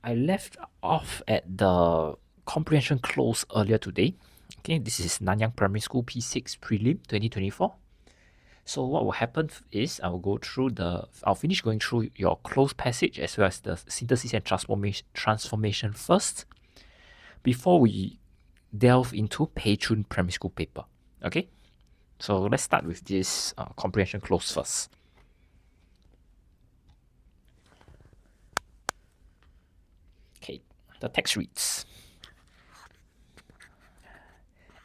I left off at the comprehension close earlier today. Okay, this is Nan Hua Primary School P6 Prelim 2024. So what will happen is I'll finish going through your close passage as well as the synthesis and transformation first before we delve into Chun Primary School paper. Okay, so let's start with this comprehension close first. Okay, the text reads: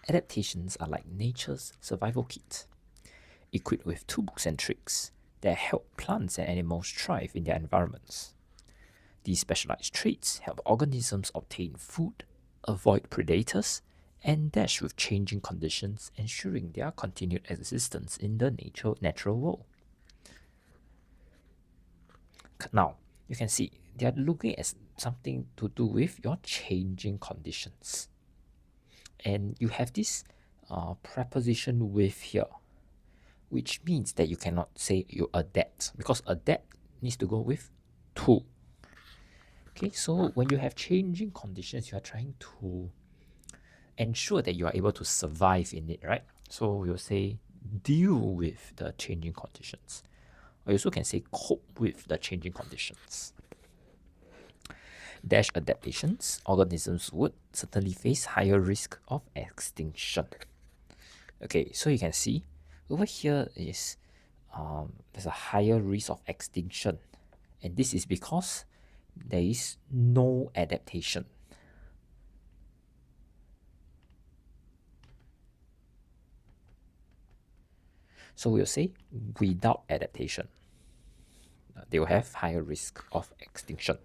adaptations are like nature's survival kit, equipped with tools and tricks that help plants and animals thrive in their environments. These specialized traits help organisms obtain food, avoid predators, and dash with changing conditions, ensuring their continued existence in the natural world. Now, you can see they are looking at something to do with your changing conditions. And you have this preposition with here, which means that you cannot say you adapt, because adapt needs to go with to. Okay, so when you have changing conditions, you are trying to ensure that you are able to survive in it, right? So we'll say deal with the changing conditions. Or you also can say cope with the changing conditions. Dash adaptations, organisms would certainly face higher risk of extinction. Okay, so you can see over here is there's a higher risk of extinction, and this is because there is no adaptation. So we'll say without adaptation, they will have higher risk of extinction.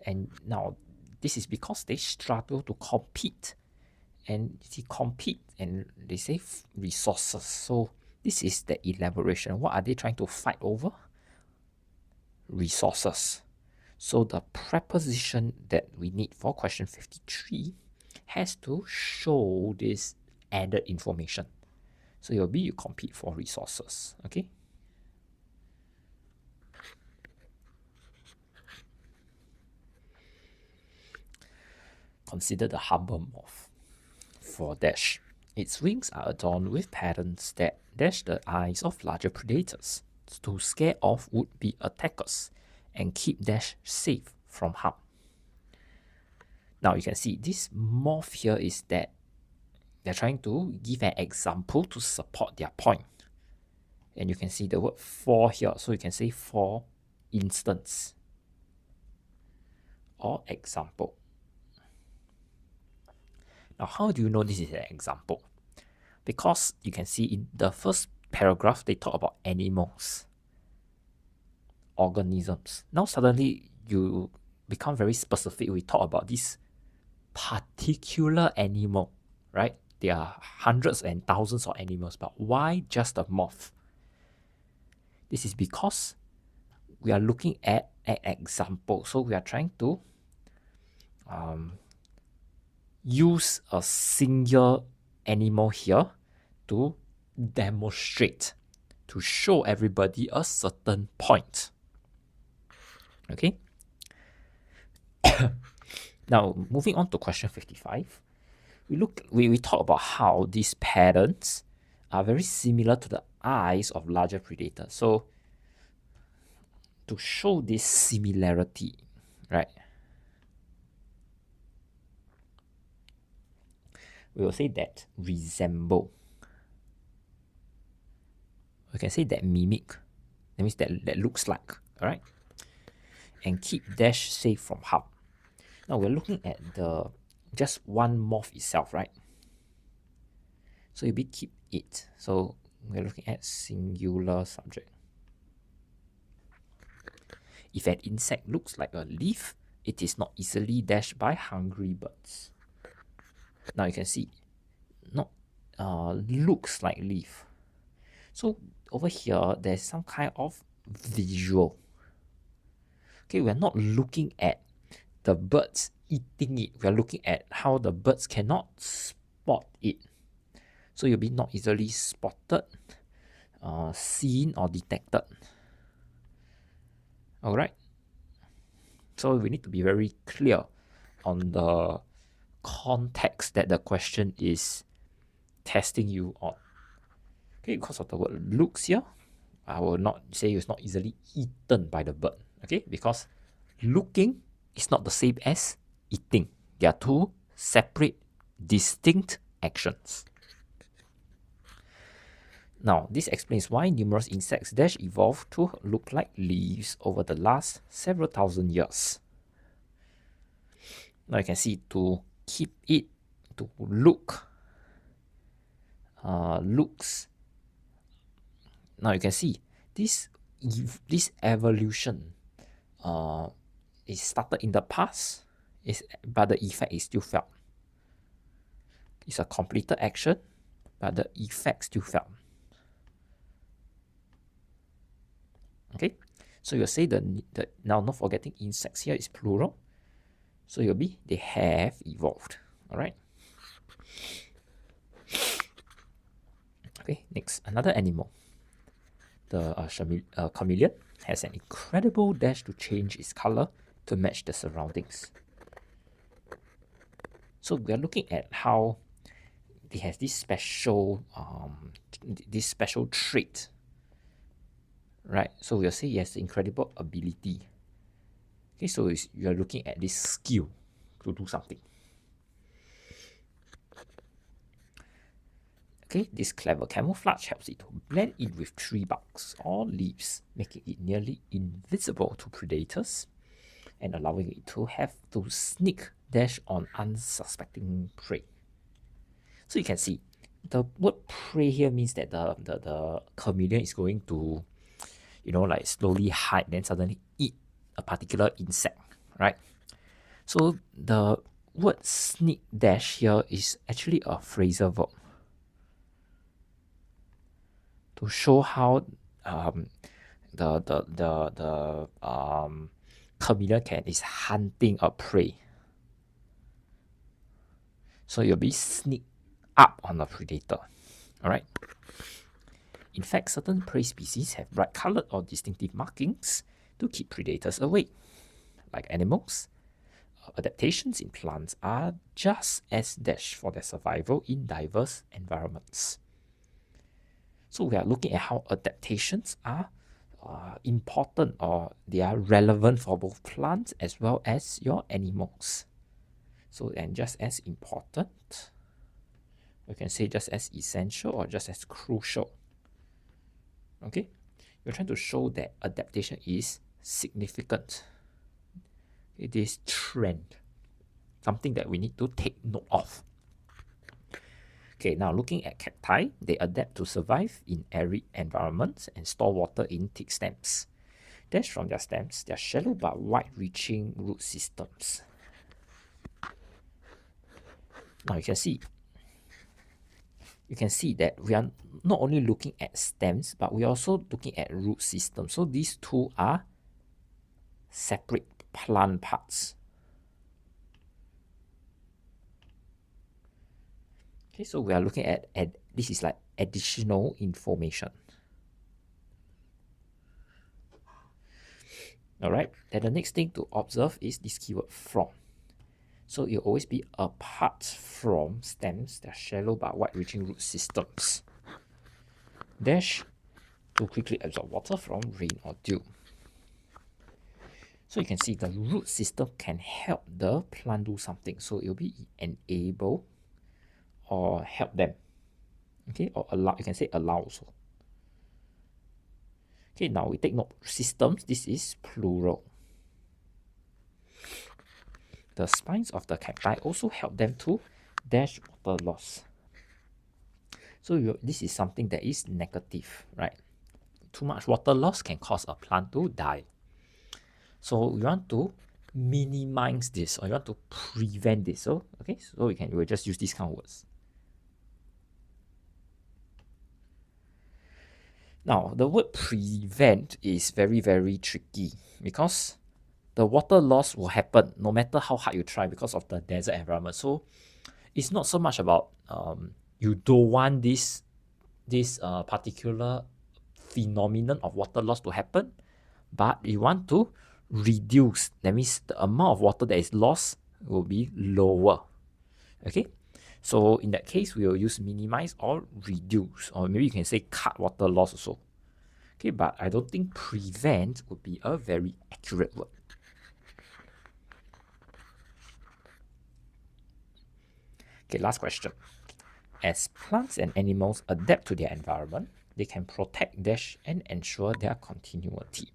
And now this is because they struggle to compete. And they compete and they save resources. So this is the elaboration. What are they trying to fight over? Resources. So the preposition that we need for question 53 has to show this added information. So it will be you compete for resources. Okay. Consider the harbor moth. For dash, its wings are adorned with patterns that dash the eyes of larger predators to scare off would-be attackers and keep dash safe from harm. Now you can see this moth here is that they're trying to give an example to support their point. And you can see the word for here, so you can say for instance or example. Now, how do you know this is an example? Because you can see in the first paragraph, they talk about animals, organisms. Now, suddenly, you become very specific. We talk about this particular animal, right? There are hundreds and thousands of animals, but why just a moth? This is because we are looking at an example. So, we are trying to use a single animal here to demonstrate, to show everybody a certain point. Okay. Now, moving on to question 55, we talk about how these patterns are very similar to the eyes of larger predators. So, to show this similarity, right? We will say that resemble. We can say that mimic. That means that looks like. Alright? And keep dash safe from harm. Now we're looking at the just one moth itself, right? So it'll be keep it. So we're looking at singular subject. If an insect looks like a leaf, it is not easily dashed by hungry birds. Now you can see, not looks like leaf. So over here, there's some kind of visual. Okay, we're not looking at the birds eating it. We're looking at how the birds cannot spot it. So you'll be not easily spotted, seen or detected. Alright. So we need to be very clear on the context that the question is testing you on. Okay, because of the word looks here, I will not say it's not easily eaten by the bird. Okay, because looking is not the same as eating. They are two separate, distinct actions. Now, this explains why numerous insects evolved to look like leaves over the last several thousand years. Now you can see to keep it to looks. Now you can see this evolution is started in the past, but the effect is still felt. It's a completed action, but the effect still felt. Okay, so you'll say now not forgetting insects here is plural, so you'll be they have evolved. All right. Okay, next, another animal. The chameleon has an incredible dash to change its color to match the surroundings. So we are looking at how it has this special trait, right? So we'll say it has incredible ability. Okay, so you are looking at this skill to do something. Okay, this clever camouflage helps it to blend in with tree barks or leaves, making it nearly invisible to predators and allowing it to have to sneak dash on unsuspecting prey. So you can see the word prey here means that the chameleon is going to, like slowly hide, then suddenly eat a particular insect, right? So the word sneak dash here is actually a phrasal verb to show how the chameleon is hunting a prey. So you'll be sneak up on a predator. All right. In fact, certain prey species have bright colored or distinctive markings to keep predators away. Like animals, adaptations in plants are just as dash for their survival in diverse environments. So we are looking at how adaptations are important, or they are relevant for both plants as well as your animals. So, and just as important, we can say just as essential or just as crucial. Okay, you're trying to show that adaptation is significant. It is trend, something that we need to take note of. Okay, now looking at cacti, they adapt to survive in arid environments and store water in thick stems. Dash from their stems, they are shallow but wide-reaching root systems. Now you can see that we are not only looking at stems, but we are also looking at root systems. So these two are separate plant parts. Okay, so we are looking at this is like additional information. All right, then the next thing to observe is this keyword from. So you'll always be apart from stems that are shallow but wide-reaching root systems. Dash to quickly absorb water from rain or dew. So you can see the root system can help the plant do something. So it will be enable or help them. Okay, or allow, you can say allow also. Okay, now we take note systems, this is plural. The spines of the cacti also help them to dash water loss. So this is something that is negative, right? Too much water loss can cause a plant to die. So we want to minimize this, or you want to prevent this. So okay, so we'll just use these kind of words. Now the word prevent is very, very tricky because the water loss will happen no matter how hard you try because of the desert environment. So it's not so much about you don't want this particular phenomenon of water loss to happen, but you want to reduce. That means the amount of water that is lost will be lower. Okay, so in that case, we will use minimize or reduce, or maybe you can say cut water loss also. Okay, but I don't think prevent would be a very accurate word. Okay, last question. As plants and animals adapt to their environment, they can protect and ensure their continuity.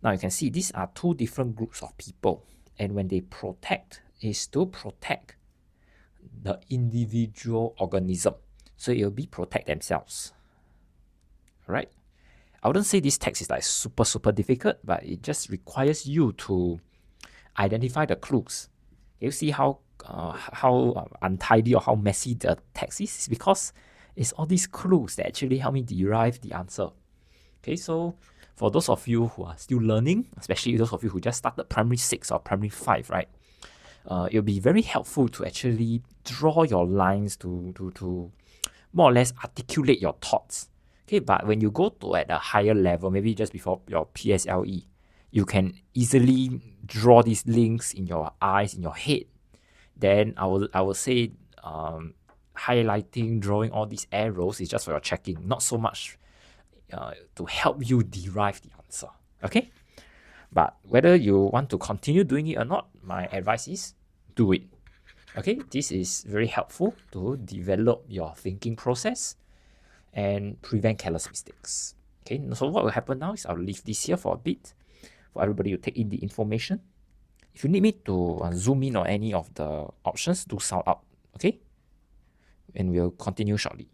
Now you can see these are two different groups of people, and when they protect, is to protect the individual organism. So it will be protect themselves. Alright? I wouldn't say this text is like super difficult, but it just requires you to identify the clues. You see how untidy or how messy the text is? It's because it's all these clues that actually help me derive the answer. Okay, so for those of you who are still learning, especially those of you who just started primary 6 or primary 5, right? It'll be very helpful to actually draw your lines to more or less articulate your thoughts. Okay, but when you go to at a higher level, maybe just before your PSLE, you can easily draw these links in your eyes, in your head. Then I will say highlighting, drawing all these arrows is just for your checking, not so much to help you derive the answer. Okay? But whether you want to continue doing it or not, my advice is do it. Okay? This is very helpful to develop your thinking process and prevent careless mistakes. Okay? So what will happen now is I'll leave this here for a bit for everybody to take in the information. If you need me to zoom in on any of the options, do sound out. Okay? And we'll continue shortly.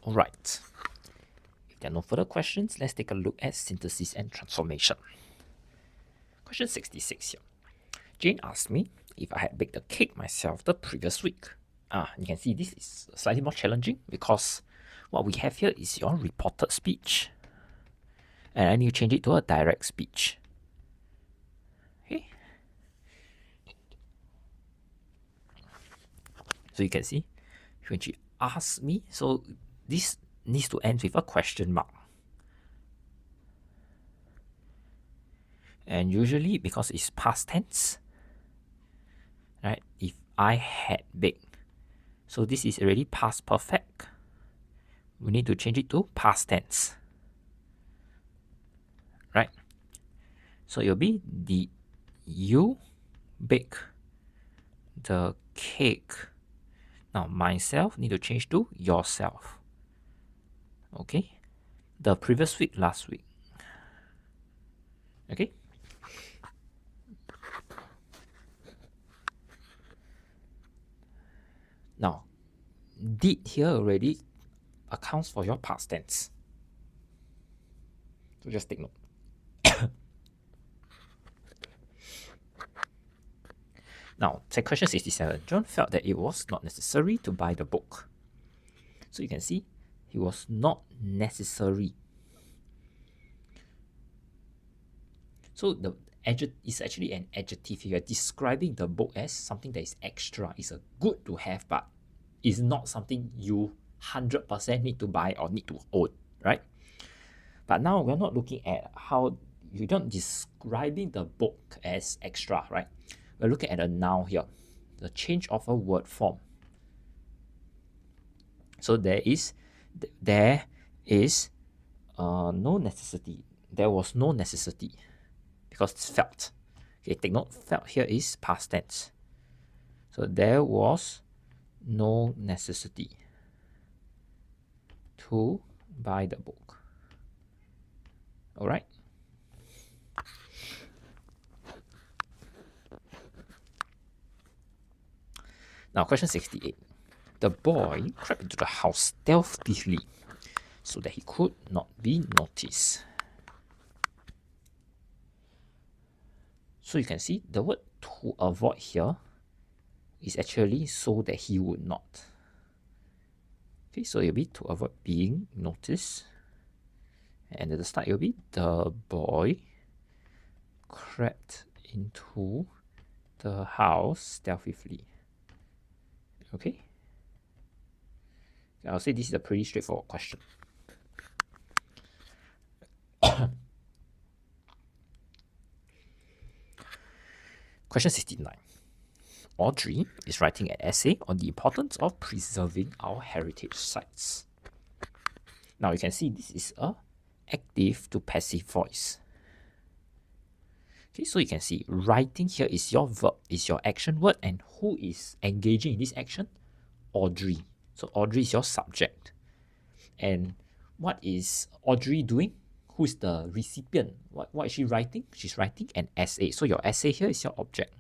Alright. If there are no further questions, let's take a look at synthesis and transformation. Question 66 here. Jane asked me if I had baked a cake myself the previous week. You can see this is slightly more challenging because what we have here is your reported speech. And I need to change it to a direct speech. Okay. So you can see, when she asks me, so this needs to end with a question mark. And usually, because it's past tense, right? If I had baked, so this is already past perfect. We need to change it to past tense, right? So it'll be, did you bake the cake? Now myself need to change to yourself. Okay, the previous week, last week. Okay. Now, did here already accounts for your past tense. So just take note. Now, question 67. John felt that it was not necessary to buy the book. So you can see, it was not necessary. So the adjective is actually an adjective here, describing the book as something that is extra. It's a good to have, but it's not something you 100% need to buy or need to own, right? But now we're not looking at how you're not describing the book as extra, right? We're looking at a noun here, the change of a word form. So there is no necessity. There was no necessity because it's felt. Okay, take note. Felt here is past tense. So there was no necessity to buy the book. All right. Now, question 68. The boy crept into the house stealthily so that he could not be noticed. So you can see the word to avoid here is actually so that he would not. Okay, so it will be to avoid being noticed. And at the start, it will be the boy crept into the house stealthily. Okay, I'll say this is a pretty straightforward question. Question 69. Audrey is writing an essay on the importance of preserving our heritage sites. Now you can see this is a active to passive voice. Okay, so you can see writing here is your verb, is your action word, and who is engaging in this action? Audrey. So Audrey is your subject. And what is Audrey doing? Who is the recipient? What is she writing? She's writing an essay. So your essay here is your object.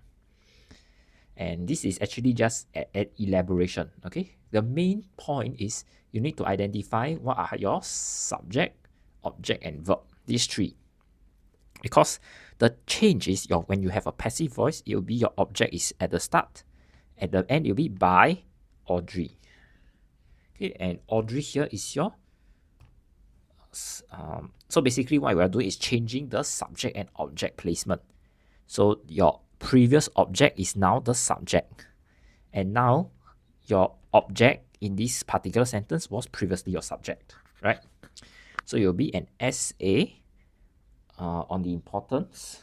And this is actually just an elaboration. Okay, the main point is you need to identify what are your subject, object, and verb. These three. Because the change is when you have a passive voice, it will be your object is at the start. At the end, it will be by Audrey. Okay, and Audrey here is your so basically what we are doing is changing the subject and object placement. So your previous object is now the subject, and now your object in this particular sentence was previously your subject, right? So it will be an essay on the importance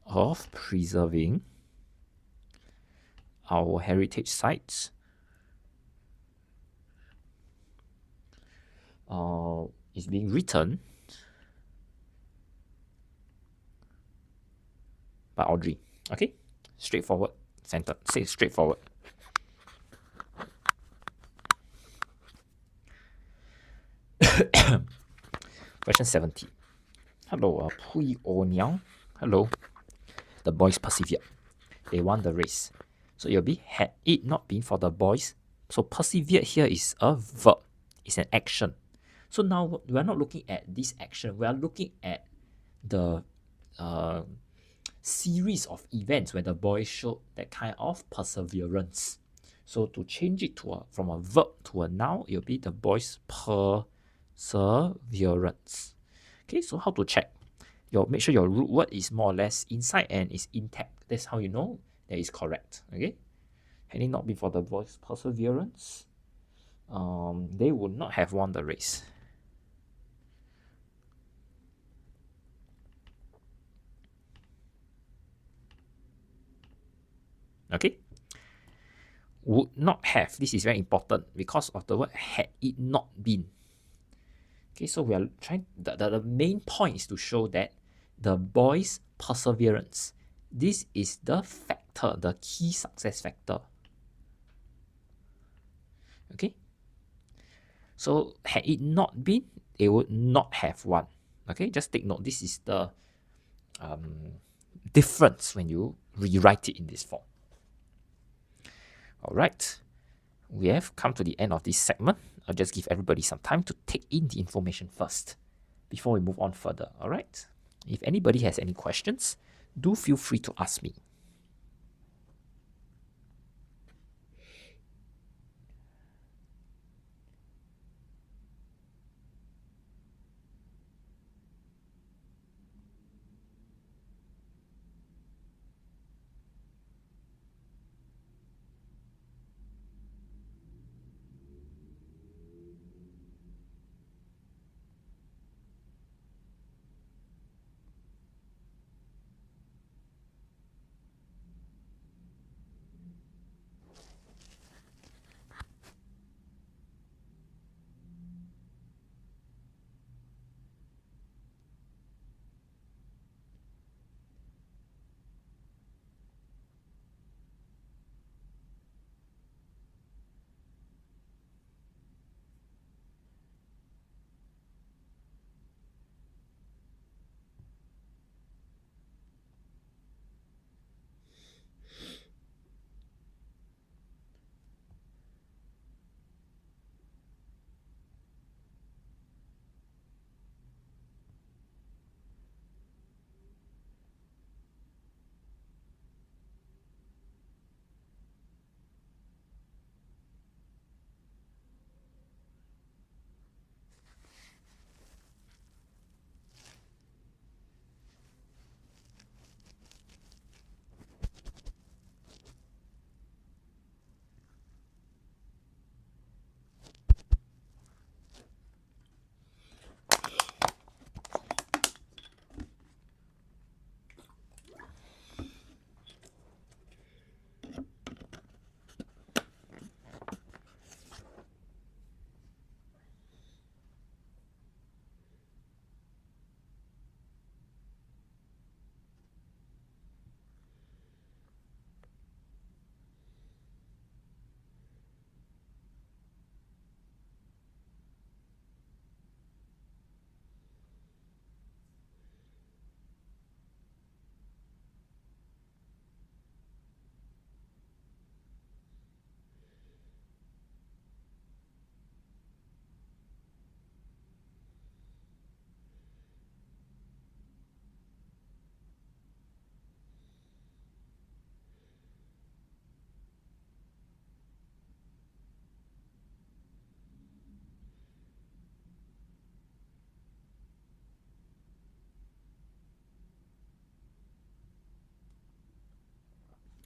of preserving our heritage sites. Is being written by Audrey. Okay, straightforward sentence. Say straightforward. Question 70. Hello, Pui O Niao. Hello. The boys persevered. They won the race. So it will be, had it not been for the boys. So persevered here is a verb. It's an action. So now we are not looking at this action. We are looking at the series of events where the boys showed that kind of perseverance. So to change it to from a verb to a noun, it will be the boy's perseverance. Okay, so how to check? Make sure your root word is more or less inside and is intact. That's how you know that is correct. Okay, had it not been for the boy's perseverance, they would not have won the race. Okay, would not have. This is very important because of the word had it not been. Okay, so we are trying, the main point is to show that the boy's perseverance, this is the factor, the key success factor. Okay, so had it not been, it would not have won. Okay, just take note, this is the difference when you rewrite it in this form. All right, we have come to the end of this segment. I'll just give everybody some time to take in the information first before we move on further. All right, if anybody has any questions, do feel free to ask me.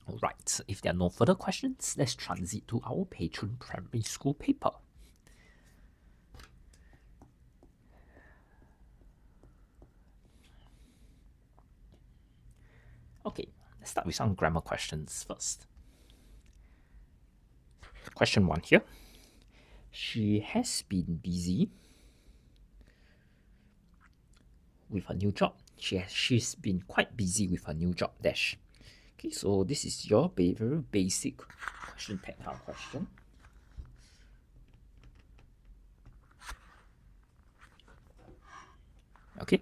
Alright, if there are no further questions, let's transit to our Chun Primary School paper. Okay, let's start with some grammar questions first. Question 1 here. She has been busy with her new job. She's been quite busy with her new job, dash. Okay, so this is your very basic question tag kind of question. Okay,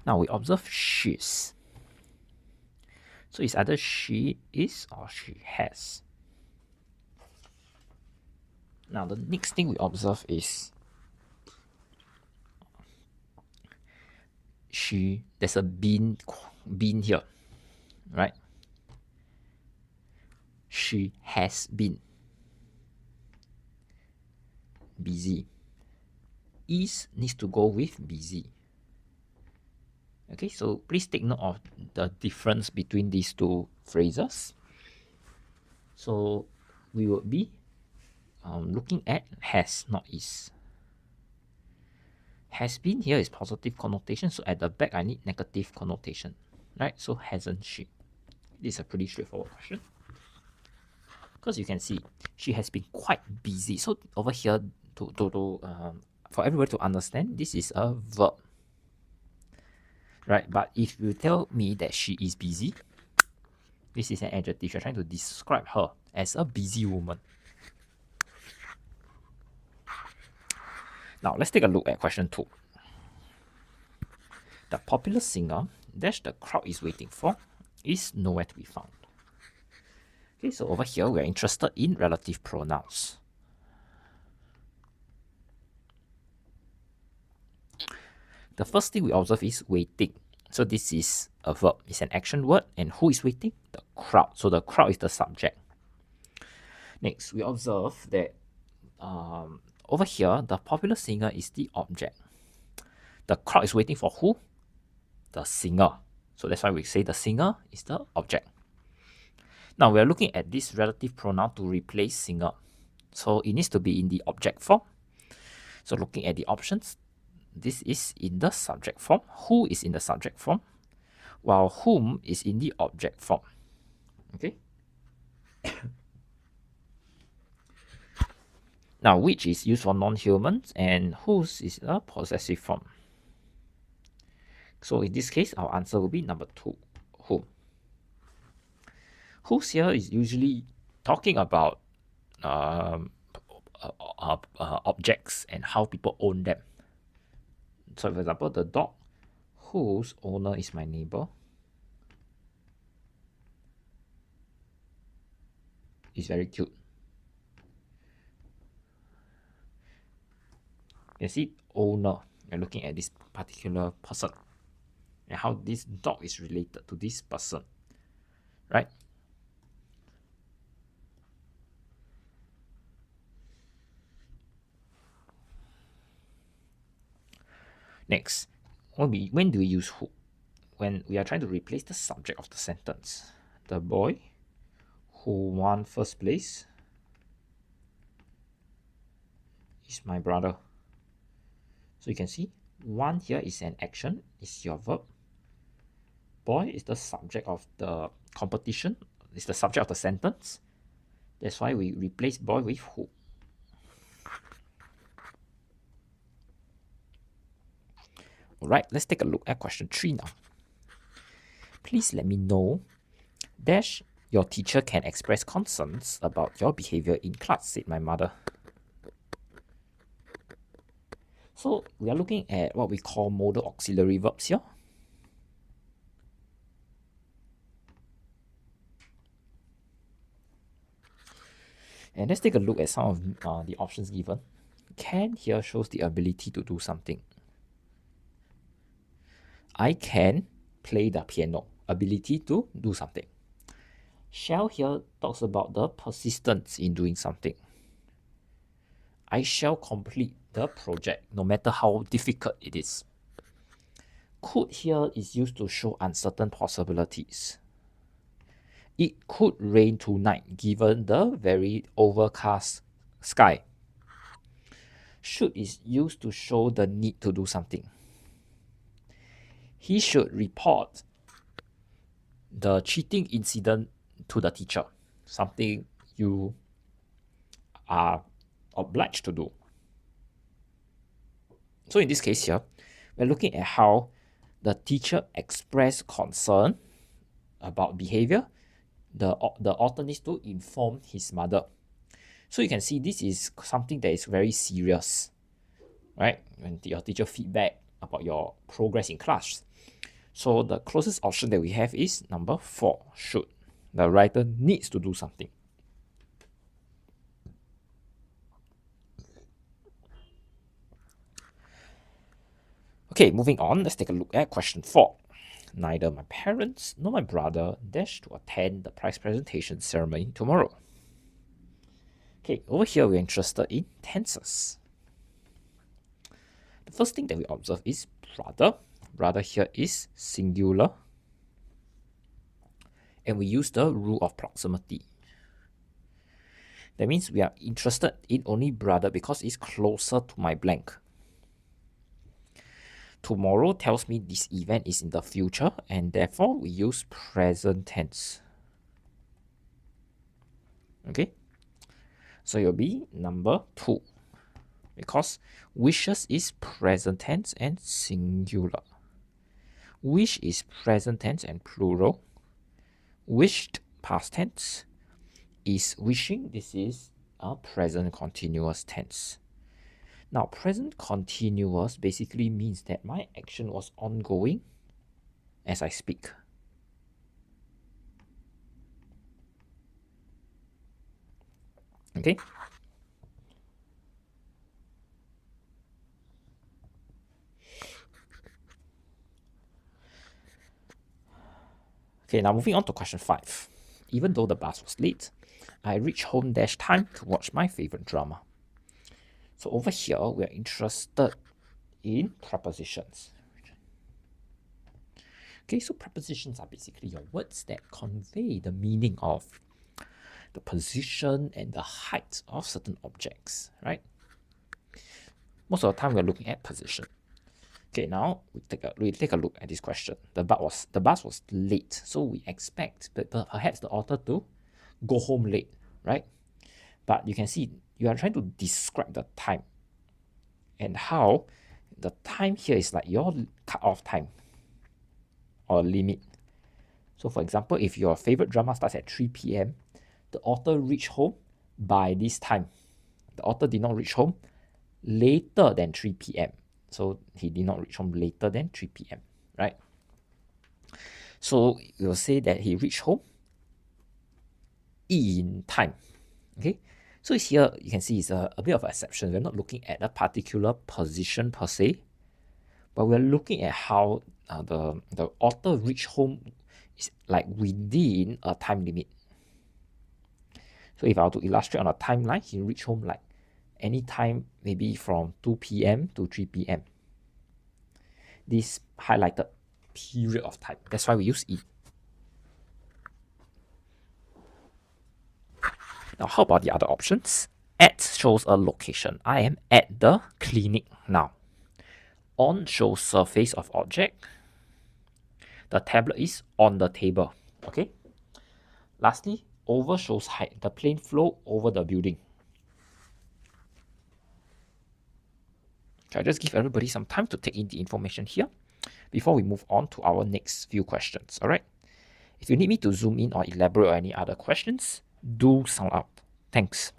now we observe she's. So it's either she is or she has. Now the next thing we observe is there's a been here, right? She has been. busy. Is needs to go with busy. Okay, so please take note of the difference between these two phrases. So we would be looking at has, not is. Has been here is positive connotation, so at the back I need negative connotation, right? So hasn't she? This is a pretty straightforward question. Because you can see she has been quite busy. So over here, for everybody to understand, this is a verb, right? But if you tell me that she is busy, this is an adjective. You're trying to describe her as a busy woman. Now, let's take a look at question 2. The popular singer dash the crowd is waiting for is nowhere to be found. Okay, so over here, we're interested in relative pronouns. The first thing we observe is waiting. So this is a verb. It's an action word. And who is waiting? The crowd. So the crowd is the subject. Next, we observe that over here, the popular singer is the object. The crowd is waiting for who? The singer. So that's why we say the singer is the object. Now we are looking at this relative pronoun to replace singer. So it needs to be in the object form. So looking at the options, this is in the subject form. Who is in the subject form, while whom is in the object form. Okay. Now, which is used for non-humans and whose is a possessive form. So in this case, our answer will be number 2, whom. Whose here is usually talking about objects and how people own them. So for example, the dog whose owner is my neighbor is very cute. You see, owner, you're looking at this particular person and how this dog is related to this person, right? Next, when do we use who? When we are trying to replace the subject of the sentence. The boy who won first place is my brother. So you can see, one here is an action, is your verb. Boy is the subject of the competition, is the subject of the sentence. That's why we replace boy with who. Alright, let's take a look at question 3 now. Please let me know dash your teacher can express concerns about your behavior in class, said my mother. So we are looking at what we call modal auxiliary verbs here. And let's take a look at some of the options given. Can here shows the ability to do something. I can play the piano. Ability to do something. Shall here talks about the persistence in doing something. I shall complete the project no matter how difficult it is. Could here is used to show uncertain possibilities. It could rain tonight given the very overcast sky. Should is used to show the need to do something. He should report the cheating incident to the teacher. Something you are obliged to do. So in this case here, we're looking at how the teacher expressed concern about behavior. The author needs to inform his mother. So you can see this is something that is very serious, right? When your teacher feedback about your progress in class. So the closest option that we have is number 4, should. The writer needs to do something. Okay, moving on, let's take a look at question 4. Neither my parents nor my brother dash to attend the prize presentation ceremony tomorrow. Okay, over here we're interested in tenses. first thing that we observe is brother. Brother here is singular. And we use the rule of proximity. That means we are interested in only brother because it's closer to my blank. Tomorrow tells me this event is in the future, and therefore we use present tense. Okay? So it will be number 2. Because wishes is present tense and singular. Wish is present tense and plural. Wished, past tense, is wishing. This is a present continuous tense. Now, present continuous basically means that my action was ongoing as I speak. Okay? Okay, now moving on to question 5. Even though the bus was late, I reached home dash time to watch my favorite drama. So over here, we are interested in prepositions. Okay, so prepositions are basically your words that convey the meaning of the position and the height of certain objects, right? Most of the time, we're looking at position. Okay, now we take a look at this question. The bus was late, so we expect that perhaps the author to go home late, right? But you can see you are trying to describe the time and how the time here is like your cut-off time or limit. So for example, if your favorite drama starts at 3 p.m., the author reached home by this time. The author did not reach home later than 3 p.m. So he did not reach home later than 3 p.m., right? So we'll say that he reached home in time, okay? So here you can see it's a bit of an exception. We're not looking at a particular position per se, but we're looking at how the author reached home is like within a time limit. So if I were to illustrate on a timeline, he reached home like anytime maybe from 2 p.m. to 3 p.m. This highlighted period of time. That's why we use it. Now, how about the other options? At shows a location. I am at the clinic now. On shows surface of object. The tablet is on the table. Okay. Lastly, over shows height. The plane flew over the building. So I just give everybody some time to take in the information here before we move on to our next few questions. All right. If you need me to zoom in or elaborate on any other questions, do sound out. Thanks.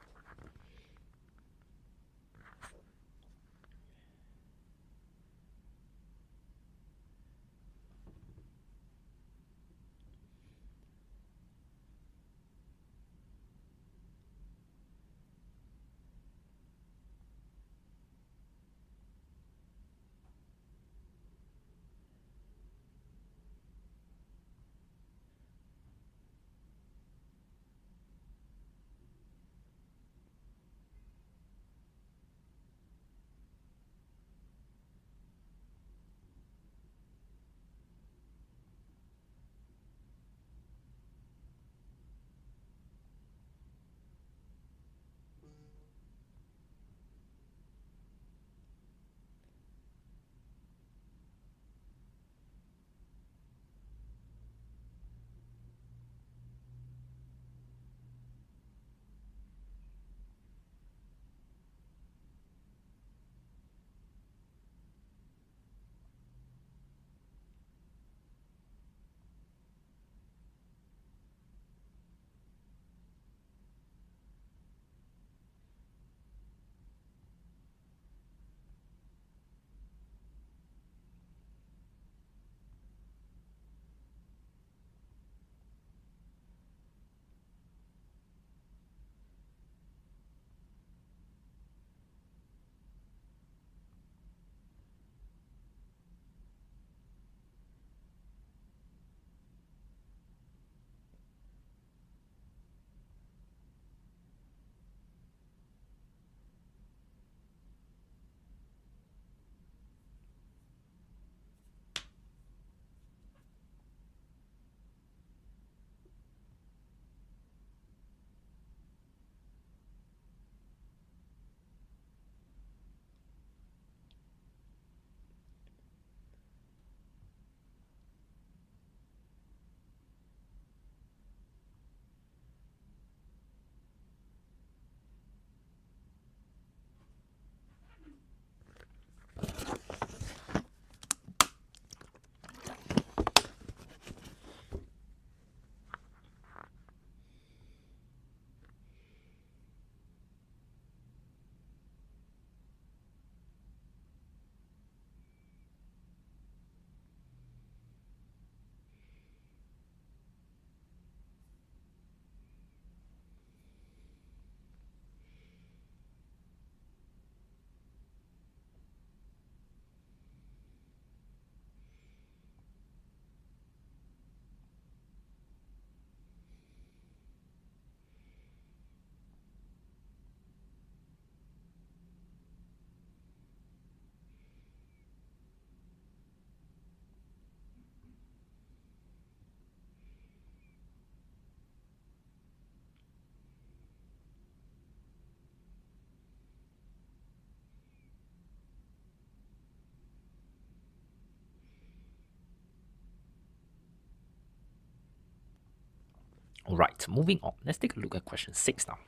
Alright, moving on. Let's take a look at question 6 now.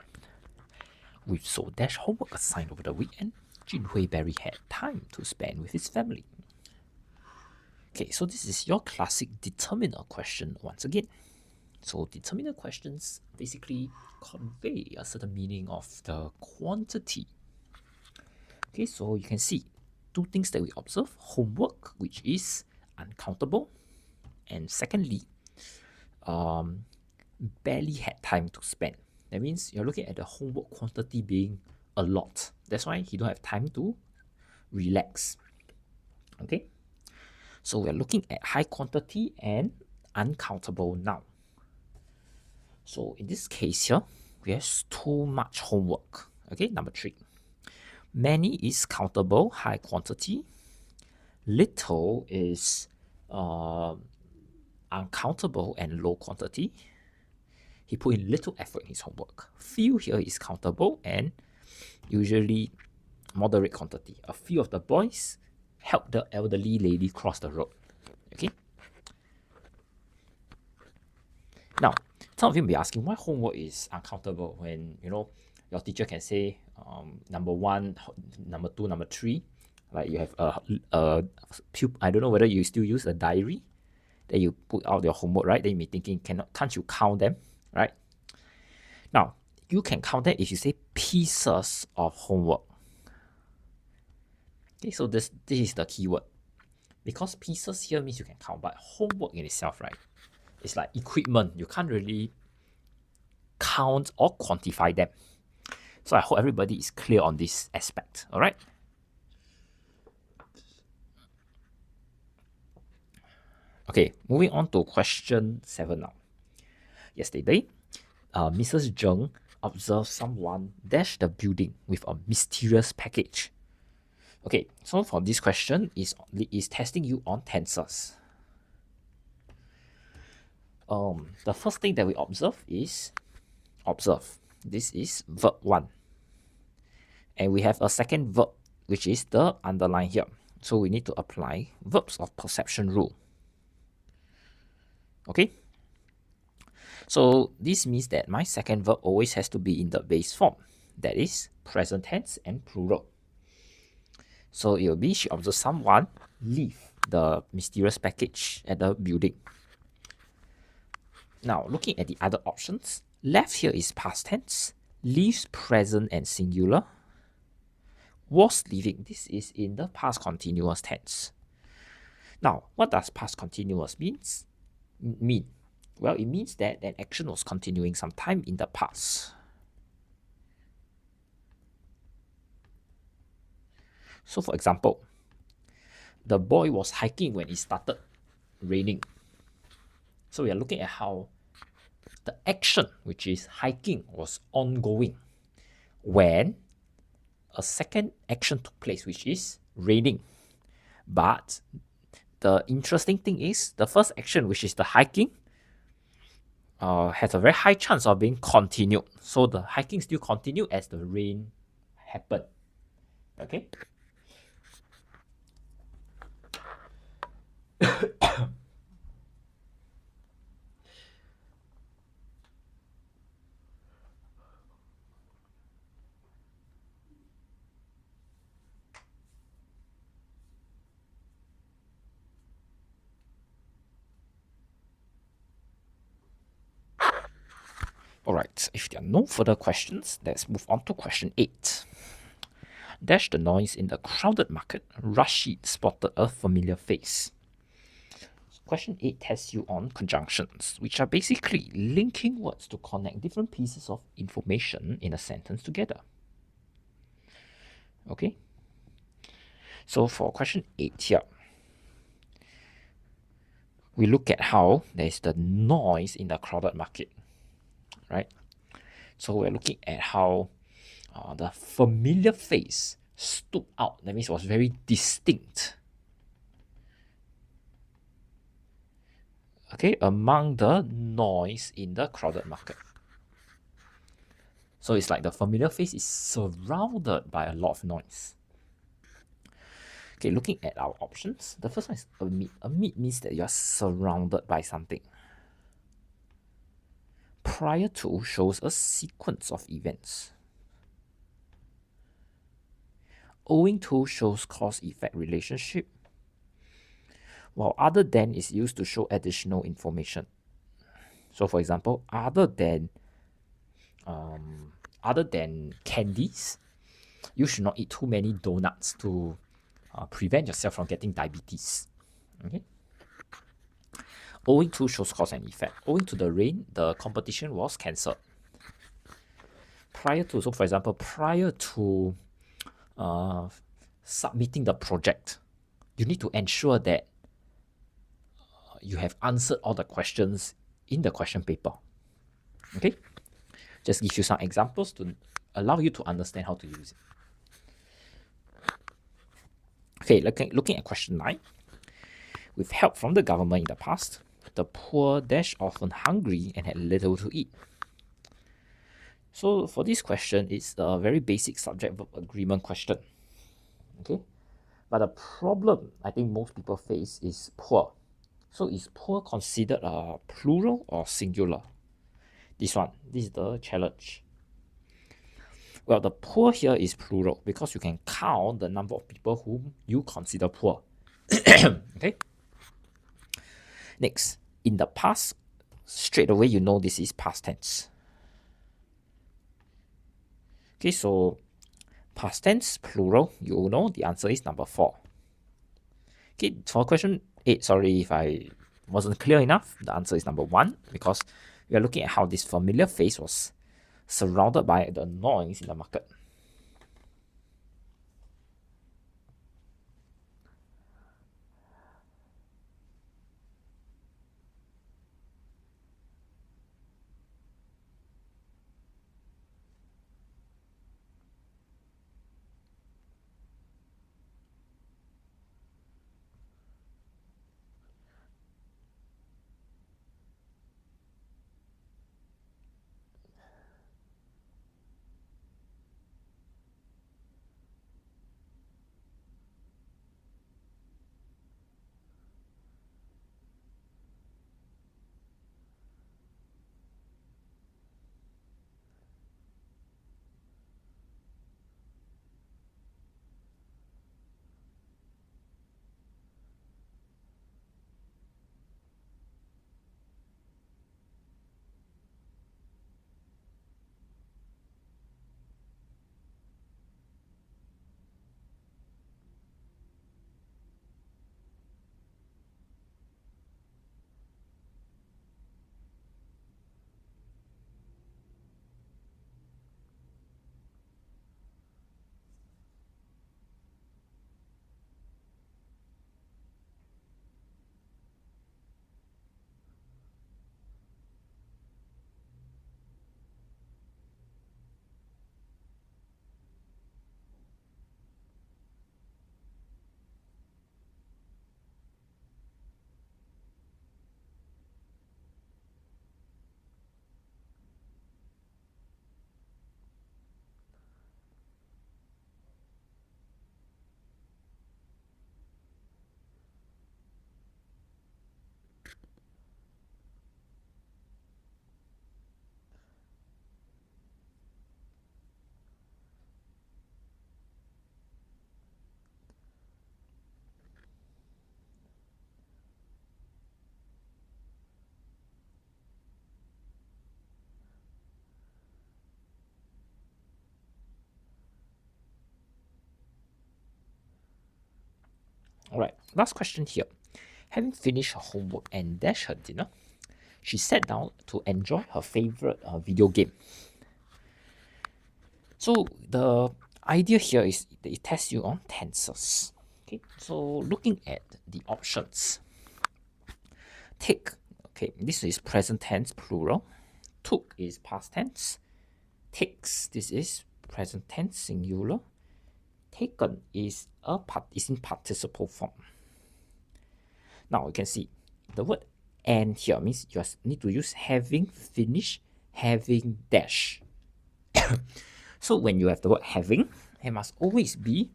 With so dash homework assigned over the weekend, Jin Hui Berry had time to spend with his family. Okay, so this is your classic determiner question once again. So determiner questions basically convey a certain meaning of the quantity. Okay, so you can see two things that we observe: homework, which is uncountable, and secondly, barely had time to spend. That means you're looking at the homework quantity being a lot. That's why he don't have time to relax. Okay, so we're looking at high quantity and uncountable now. So in this case here, we have too much homework. Okay, number 3. Many is countable, high quantity. Little is uncountable and low quantity. He put in little effort in his homework. Few here is countable and usually moderate quantity. A few of the boys helped the elderly lady cross the road. Okay. Now, some of you may be asking why homework is uncountable when your teacher can say number 1, number 2, number 3. Like you have I don't know whether you still use a diary that you put out your homework, right? Then you may be thinking, can't you count them, right? Now, you can count them if you say pieces of homework. Okay, so this is the keyword. Because pieces here means you can count, but homework in itself, right? It's like equipment. You can't really count or quantify them. So I hope everybody is clear on this aspect, all right? Okay, moving on to question 7 now. Yesterday, Mrs. Zheng observed someone dash the building with a mysterious package. Okay, so for this question is testing you on tenses. The first thing that we observe is observe. This is verb 1. And we have a second verb, which is the underline here. So we need to apply verbs of perception rule. Okay? So this means that my second verb always has to be in the base form. That is present tense and plural. So it will be, she observed someone leave the mysterious package at the building. Now, looking at the other options, left here is past tense, leaves present and singular. Was leaving, this is in the past continuous tense. Now, what does past continuous mean? Well, it means that an action was continuing sometime in the past. So for example, the boy was hiking when it started raining. So we are looking at how the action, which is hiking, was ongoing when a second action took place, which is raining. But the interesting thing is the first action, which is the hiking, has a very high chance of being continued. So the hiking still continued as the rain happened. Okay. Alright, if there are no further questions, let's move on to question 8. Dash the noise in the crowded market. Rashid spotted a familiar face. Question 8 tests you on conjunctions, which are basically linking words to connect different pieces of information in a sentence together. Okay? So for question 8 here, we look at how there's the noise in the crowded market, right? So we're looking at how the familiar face stood out. That means it was very distinct. Okay, among the noise in the crowded market. So it's like the familiar face is surrounded by a lot of noise. Okay, looking at our options, the first one is amid. Amid means that you are surrounded by something. Prior to shows a sequence of events. Owing to shows cause-effect relationship, while other than is used to show additional information. So for example, other than candies, you should not eat too many donuts to prevent yourself from getting diabetes. Okay. Owing to shows cause and effect. Owing to the rain, the competition was cancelled. Prior to, so for example, prior to submitting the project, you need to ensure that you have answered all the questions in the question paper. Okay, just give you some examples to allow you to understand how to use it. Okay, looking at question 9. With help from the government in the past, the poor dash often hungry and had little to eat. So for this question, it's a very basic subject verb agreement question. Okay, but the problem I think most people face is poor. So is poor considered a plural or singular? This is the challenge. Well, the poor here is plural because you can count the number of people whom you consider poor. Okay. Next, in the past, straight away you know this is past tense. Okay, so past tense, plural, you know the answer is number 4. Okay, for question 8, sorry if I wasn't clear enough, the answer is number 1 because we are looking at how this familiar face was surrounded by the noise in the market. Alright, last question here. Having finished her homework and dashed her dinner, she sat down to enjoy her favorite video game. So the idea here is that it tests you on tenses. Okay, so looking at the options. Take, okay, this is present tense plural. Took is past tense. Takes, this is present tense singular. Taken is in participle form. Now you can see the word and here means you need to use having finished, having dash. So when you have the word having, it must always be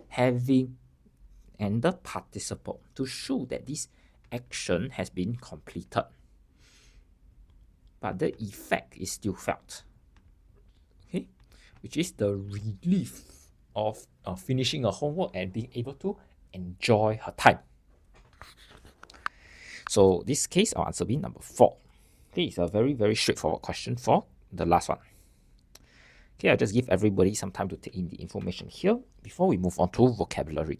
having and the participle to show that this action has been completed. but the effect is still felt. Okay, which is the relief of finishing her homework and being able to enjoy her time. So this case, our answer will be number 4. Okay, it's a very, very straightforward question for the last one. Okay, I'll just give everybody some time to take in the information here before we move on to vocabulary.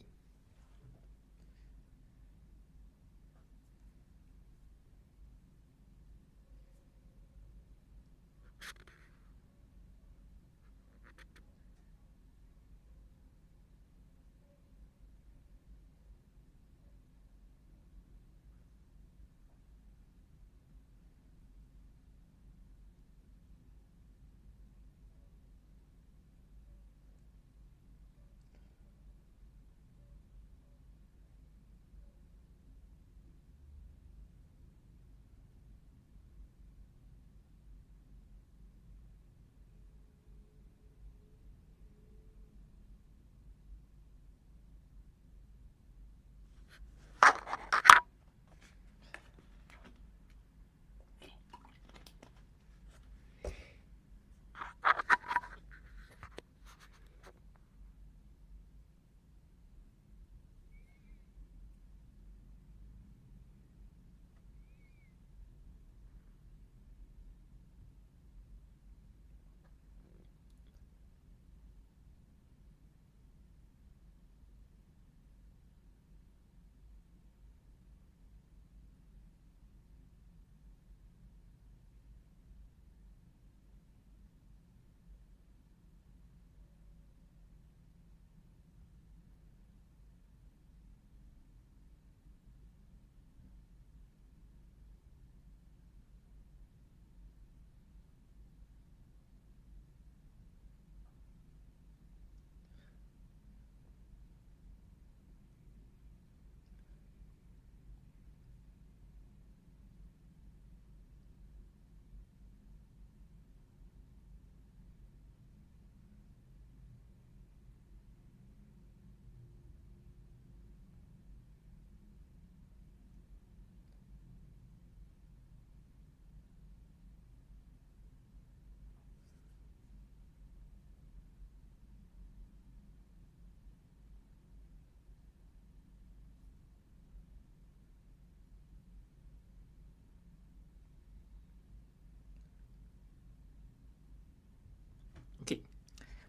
Okay,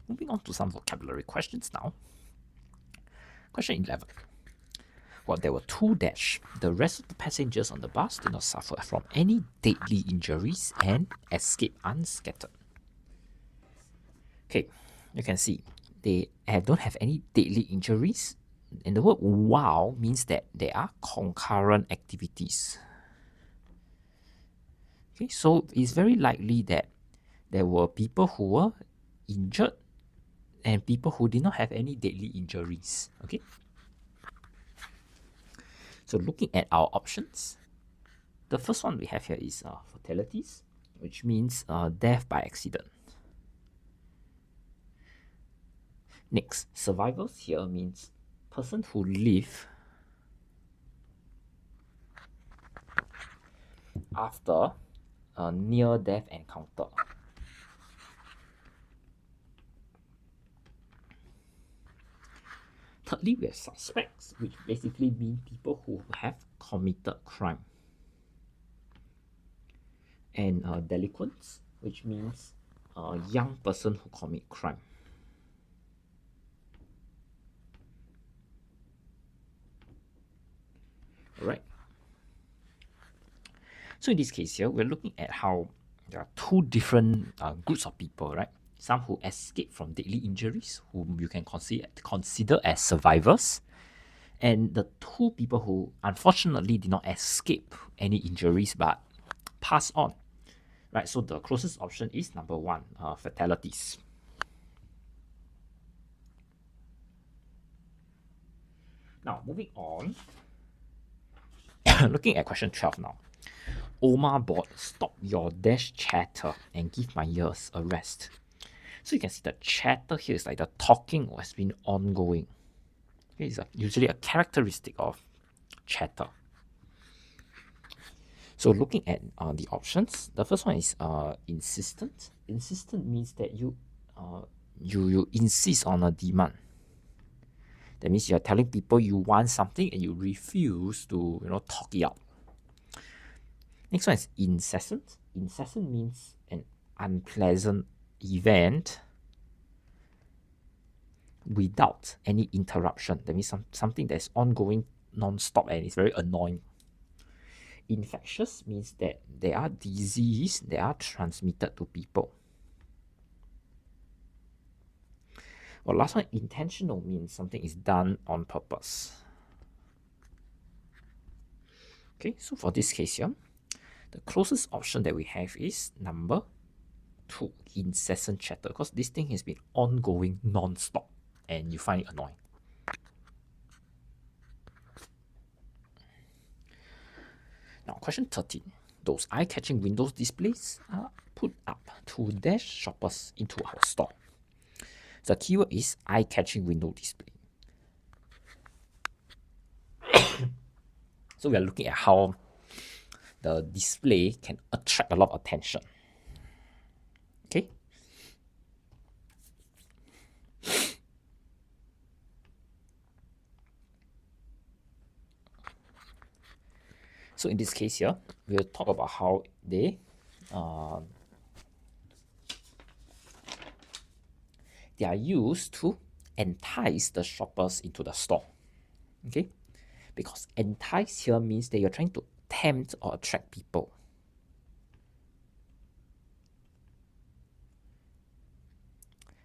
moving on to some vocabulary questions now. Question 11. Well, there were 2 dash. The rest of the passengers on the bus did not suffer from any deadly injuries and escaped unscathed. Okay, you can see they don't have any deadly injuries. And the word wow means that there are concurrent activities. Okay, so it's very likely that there were people who were injured and people who did not have any deadly injuries. Okay. So looking at our options, the first one we have here is fatalities, which means death by accident. Next, survivors here means person who live after a near-death encounter. Thirdly, we have suspects, which basically mean people who have committed crime. And delinquents, which means a young person who commit crime. Alright. So in this case here, we're looking at how there are 2 different groups of people, right? Some who escape from deadly injuries, whom you can consider as survivors, and the 2 people who unfortunately did not escape any injuries but pass on. Right, so the closest option is number 1, fatalities. Now, moving on, looking at question 12 now. Omar bought stop your dash chatter and give my ears a rest. So you can see the chatter here is like the talking has been ongoing. Okay, it's usually a characteristic of chatter. So looking at the options, the first one is insistent. Insistent means that you insist on a demand. That means you're telling people you want something and you refuse to talk it out. Next one is incessant. Incessant means an unpleasant event without any interruption. That means something that's ongoing non-stop and it's very annoying. Infectious means that there are disease that are transmitted to people. Well, last one, intentional means something is done on purpose. Okay, so for this case here, the closest option that we have is number 2, incessant chatter, because this thing has been ongoing non-stop and you find it annoying. Now, question 13. Those eye-catching windows displays are put up to dash shoppers into our store. The keyword is eye-catching window display. So we are looking at how the display can attract a lot of attention. Okay. So in this case here, we'll talk about how they are used to entice the shoppers into the store. Okay, because entice here means that you're trying to tempt or attract people.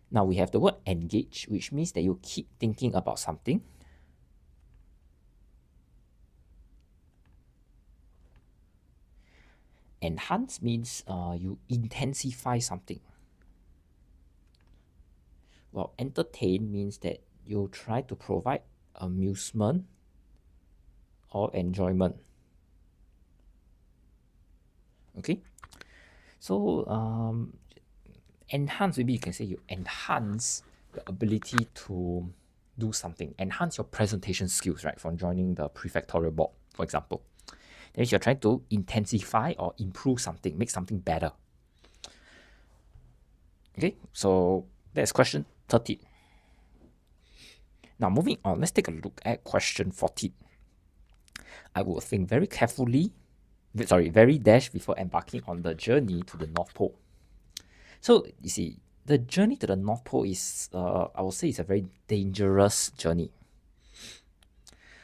Now we have the word engage, which means that you keep thinking about something. Enhance means you intensify something. Well, entertain means that you try to provide amusement or enjoyment. Okay, so enhance, maybe you can say you enhance your ability to do something, enhance your presentation skills, right? From joining the prefectorial board, for example. That means you're trying to intensify or improve something, make something better. Okay, so that's question 13. Now moving on, let's take a look at question 14. I will think very dash before embarking on the journey to the North Pole. So you see, the journey to the North Pole is, I would say, it's a very dangerous journey.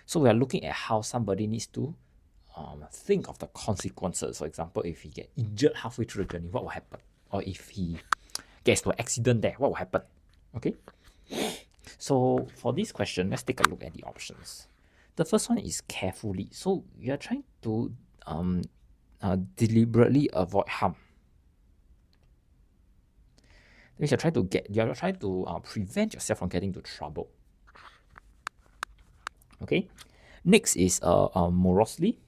So we are looking at how somebody needs to think of the consequences. For example, if he gets injured halfway through the journey, what will happen? Or if he gets to an accident there, what will happen? Okay. So for this question, let's take a look at the options. The first one is carefully. So you are trying to deliberately avoid harm. That means you're trying to prevent yourself from getting into trouble. Okay. Next is morosely.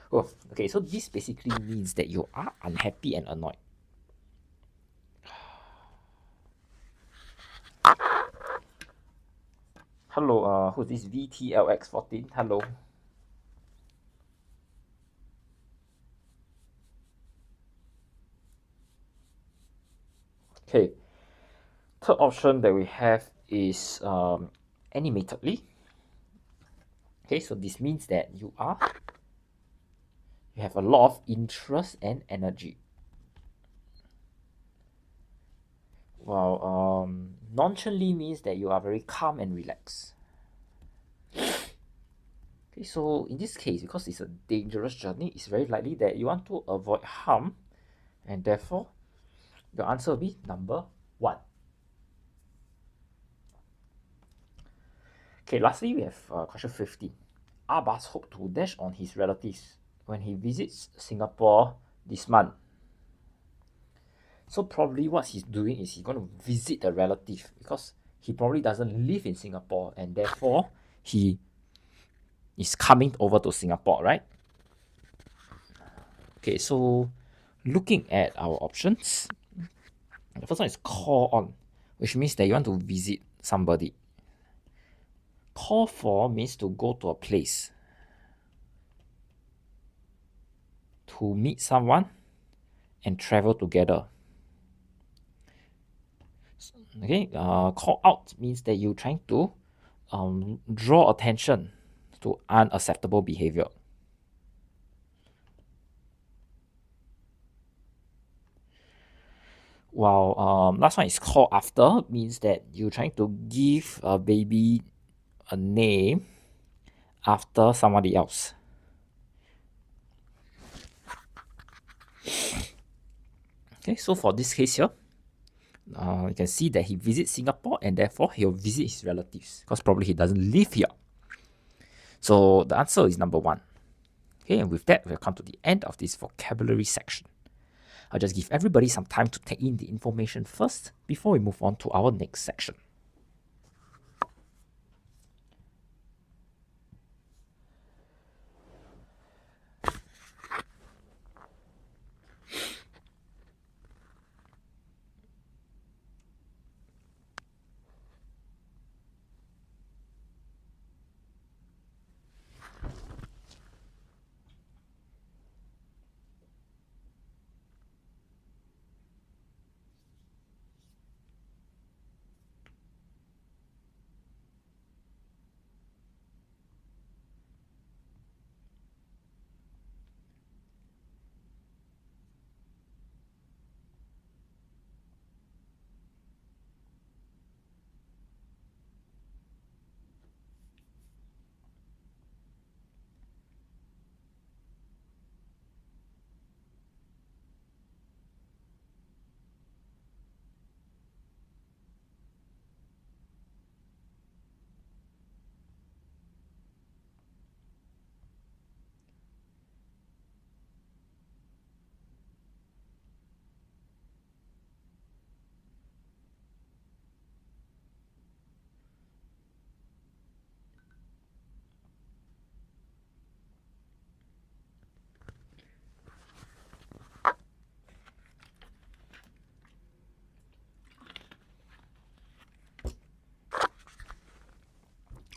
Oh, okay, so this basically means that you are unhappy and annoyed. Hello, who's this VTLX14? Hello. Okay, third option that we have is animatedly. Okay, so this means that you have a lot of interest and energy. While nonchalantly means that you are very calm and relaxed. Okay, so in this case, because it's a dangerous journey, it's very likely that you want to avoid harm, and therefore your answer will be number 1. Okay, lastly, we have question 15. Abbas hoped to dash on his relatives when he visits Singapore this month. So probably what he's doing is he's going to visit a relative, because he probably doesn't live in Singapore and therefore he is coming over to Singapore, right? Okay, so looking at our options, the first one is call on, which means that you want to visit somebody. Call for means to go to a place, to meet someone and travel together. Okay, call out means that you're trying to draw attention to unacceptable behavior. While last one is call after means that you're trying to give a baby a name after somebody else. Okay, so for this case here, you can see that he visits Singapore and therefore he'll visit his relatives because probably he doesn't live here. So the answer is number 1. Okay, and with that, we'll come to the end of this vocabulary section. I'll just give everybody some time to take in the information first before we move on to our next section.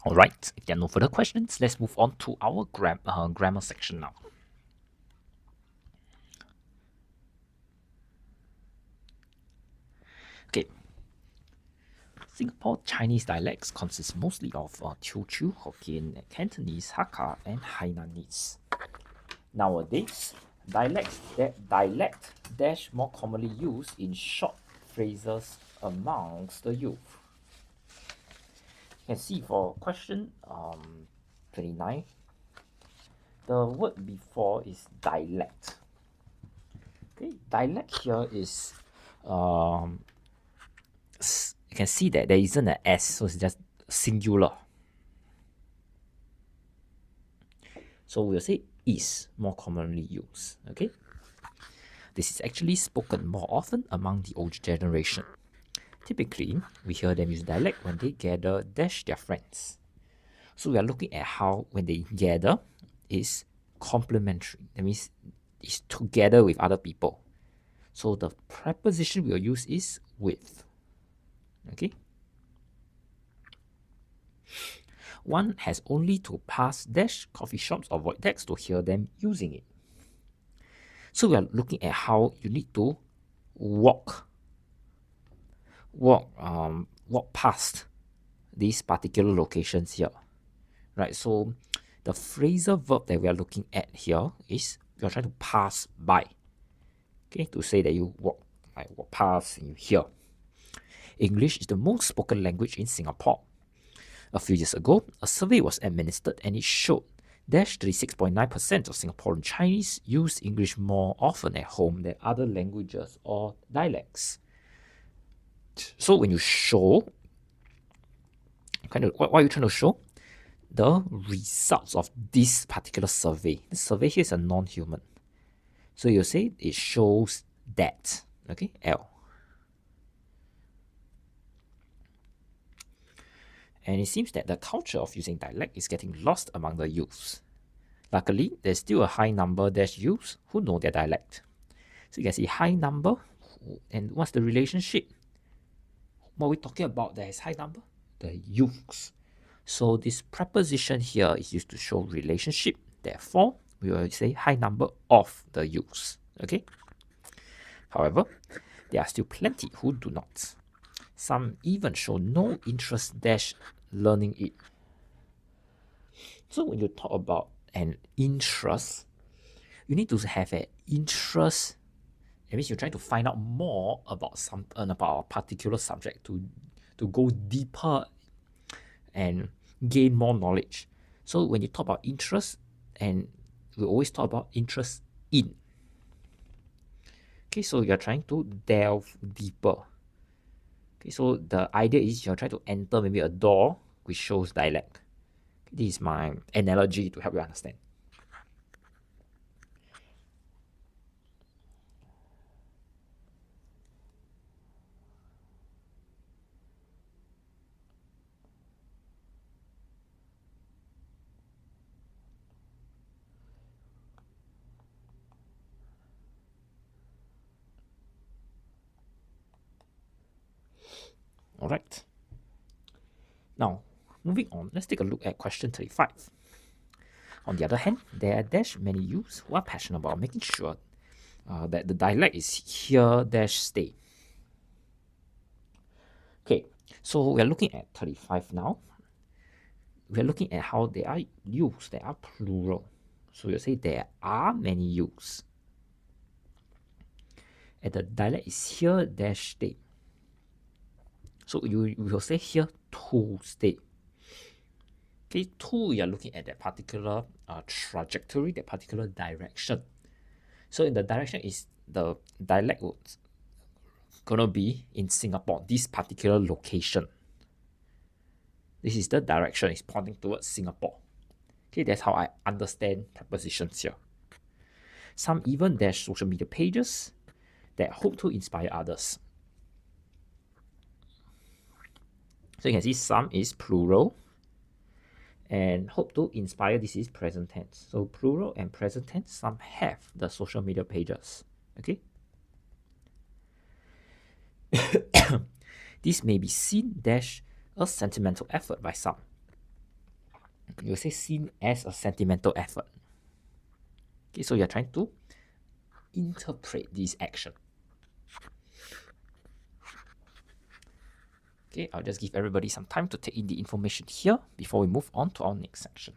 Alright, if there are no further questions, let's move on to our grammar section now. Okay, Singapore Chinese dialects consist mostly of Teochew, Hokkien, Cantonese, Hakka, and Hainanese. Nowadays, dialect dash more commonly used in short phrases amongst the youth. You can see for question 29, the word before is dialect. Okay, dialect here is you can see that there isn't an S, so it's just singular. So we'll say is more commonly used. Okay, this is actually spoken more often among the older generation. Typically, we hear them use dialect when they gather dash their friends. So we are looking at how when they gather is complementary. That means it's together with other people. So the preposition we will use is with. Okay. One has only to pass dash coffee shops or void decks to hear them using it. So we are looking at how you need to walk past these particular locations here, right? So the phrasal verb that we are looking at here is you are trying to pass by. Okay, to say that you walk past and you hear. English is the most spoken language in Singapore. A few years ago, a survey was administered and it showed that 36.9% of Singaporean Chinese use English more often at home than other languages or dialects. So when you show, what are you trying to show? The results of this particular survey. The survey here is a non-human. So you say it shows that, okay, L. And it seems that the culture of using dialect is getting lost among the youths. Luckily, there's still a high number dash youths who know their dialect. So you can see high number, and what's the relationship? What are we talking about that is high number? The youths. So this preposition here is used to show relationship. Therefore, we will say high number of the youths. Okay. However, there are still plenty who do not. Some even show no interest dash learning it. So when you talk about an interest, you need to have an interest. It means you're trying to find out more about about a particular subject to go deeper and gain more knowledge. So when you talk about interest, and we always talk about interest in. Okay, so you're trying to delve deeper. Okay, so the idea is you're trying to enter maybe a door which shows dialect. This is my analogy to help you understand. Alright. Now, moving on, let's take a look at question 35. On the other hand, there are dash many youths who are passionate about making sure that the dialect is here dash stay. Okay, so we are looking at 35 now. We are looking at how they are youths, they are plural. So you say there are many youths. And the dialect is here dash stay. So you will say here to stay. Okay, to, you're looking at that particular trajectory, that particular direction. So in the direction is the dialect was gonna be in Singapore, this particular location. This is the direction, it's pointing towards Singapore. Okay, that's how I understand prepositions here. Some even dash social media pages that hope to inspire others. So you can see some is plural and hope to inspire, this is present tense. So plural and present tense, some have the social media pages. Okay. This may be seen dash a sentimental effort by some. You say seen as a sentimental effort. Okay, so you're trying to interpret this action. Okay, I'll just give everybody some time to take in the information here before we move on to our next section.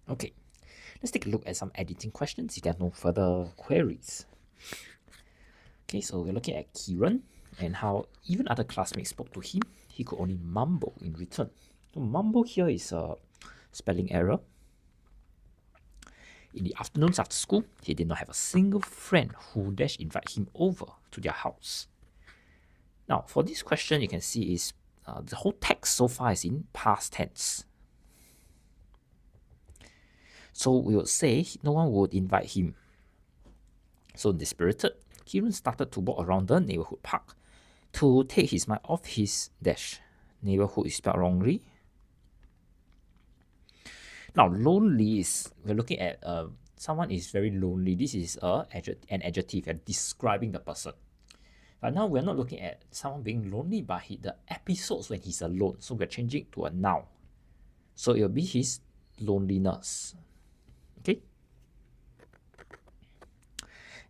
Okay, let's take a look at some editing questions if there are no further queries. Okay, so we're looking at Kieran and how even other classmates spoke to him, he could only mumble in return. So mumble here is a spelling error. In the afternoons after school, he did not have a single friend who dash invite him over to their house. Now, for this question, you can see is the whole text so far is in past tense. So we would say no one would invite him. So dispirited, Kieran started to walk around the neighborhood park, to take his mind off his dash. Neighborhood is spelled wrongly. Now, lonely is, we're looking at someone is very lonely. This is an adjective describing the person. But now we're not looking at someone being lonely, but the episodes when he's alone. So we're changing to a noun. So it will be his loneliness. Okay.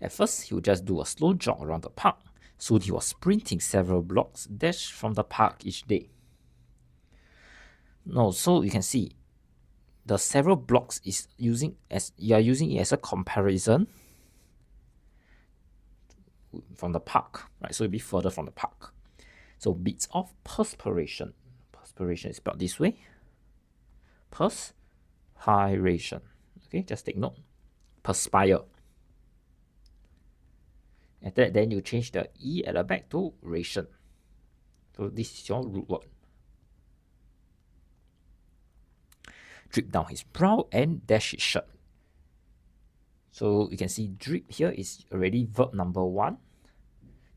At first, he would just do a slow jog around the park. Soon he was sprinting several blocks dash from the park each day. No, so you can see the several blocks is using as you are using it as a comparison from the park, right? So it'll be further from the park. So bits of perspiration. Perspiration is spelled this way. Perspiration. Okay, just take note. Perspire. After that, then you change the E at the back to ration. So this is your root word. Drip down his brow and dash his shirt. So you can see drip here is already verb number 1.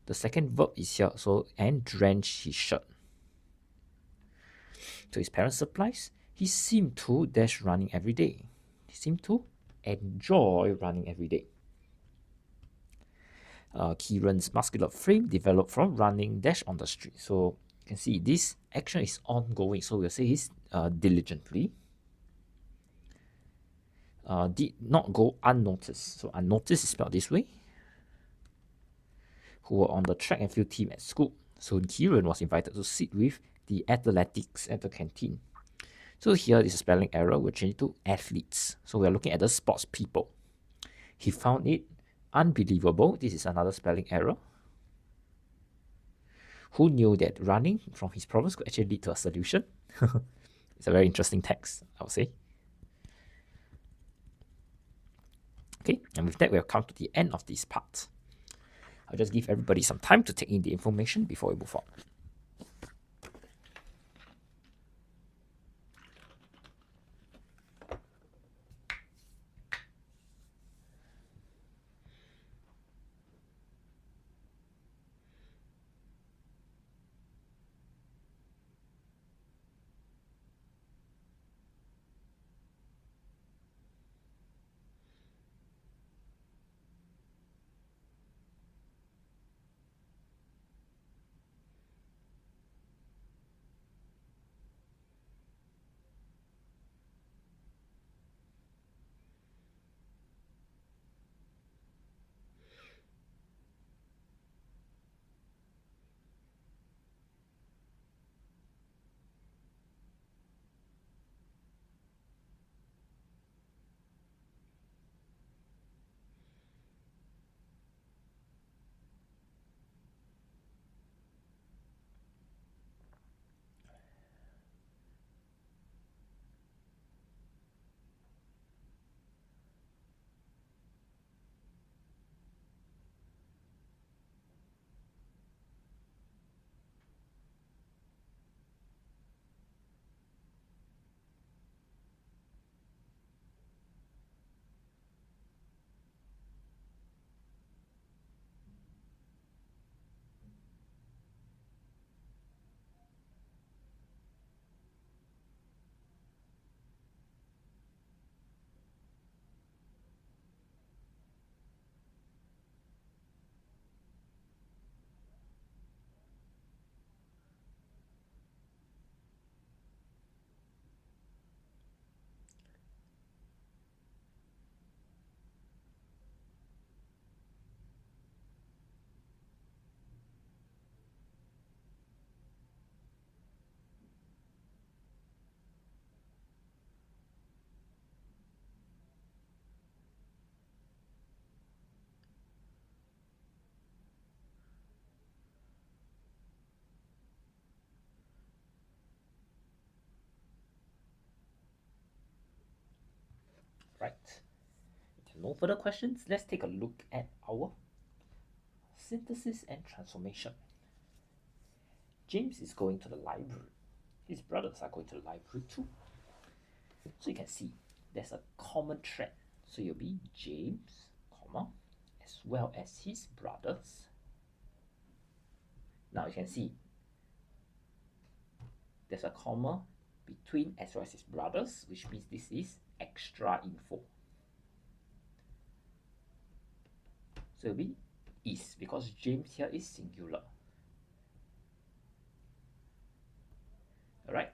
The second verb is here, so and drench his shirt. To his parents' surprise, he seemed to dash running every day. He seemed to enjoy running every day. Kieran's muscular frame developed from running dash on the street. So you can see this action is ongoing. So we'll say he's diligently. Did not go unnoticed. So unnoticed is spelled this way. Who were on the track and field team at school. So Kieran was invited to sit with the athletics at the canteen. So here is a spelling error. We'll change it to athletes. So we're looking at the sports people. He found it unbelievable. This is another spelling error. Who knew that running from his problems could actually lead to a solution? It's a very interesting text, I would say. Okay, and with that, we have come to the end of this part. I'll just give everybody some time to take in the information before we move on. Right. No further questions. Let's take a look at our synthesis and transformation. James is going to the library. His brothers are going to the library too. So you can see there's a common thread. So you'll be James, comma, as well as his brothers Now you can see there's a comma between as well as his brothers, which means this is extra info. So it'll be is, because James here is singular. Alright.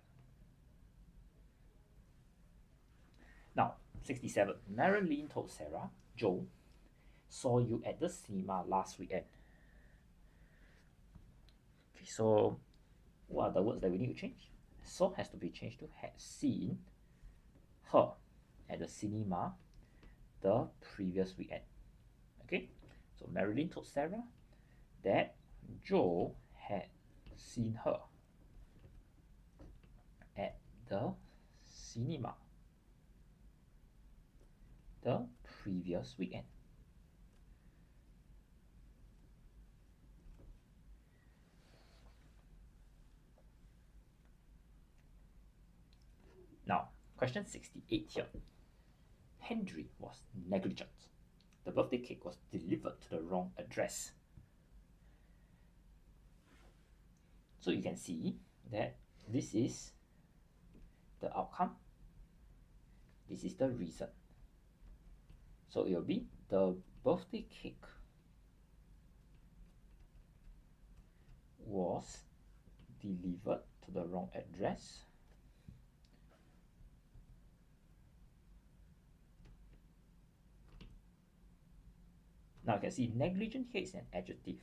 Now, 67. Marilyn told Sarah, Joe saw you at the cinema last weekend. Okay, so what are the words that we need to change? Saw has to be changed to had seen her at the cinema the previous weekend. Okay, so Marilyn told Sarah that Joe had seen her at the cinema the previous weekend. Now, question 68 here. Henry was negligent. The birthday cake was delivered to the wrong address. So you can see that this is the outcome. This is the reason. So it will be the birthday cake was delivered to the wrong address. Now you can see negligent here is an adjective.